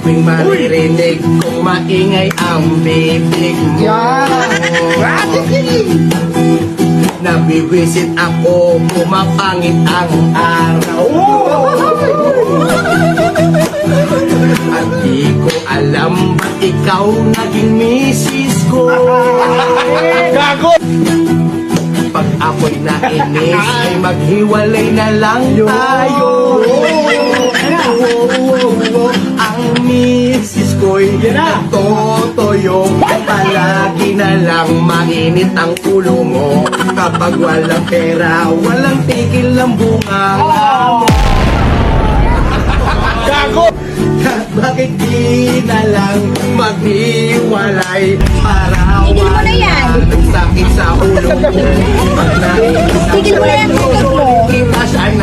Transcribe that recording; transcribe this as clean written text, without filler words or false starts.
tuwing maririnig kung maingay ang bibig mo. Nabiwisit ako, pumapangit ang araw. At di ko alam ba't ikaw naging misis ko. Gago! Pag ako'y nainis, ay maghiwalay na lang tayo. Ang misis ko'y nagtotoyo, palagi na lang mainit ang ulo mo. Kapag walang pera, walang tigil ang bunga mo. Gago! Bakit di na lang maghiwalay para Tigil mo na yan. walang sakit sa ulo mo? Pag nainis ang Tigil mo na yan, tigil mo. kita siya'y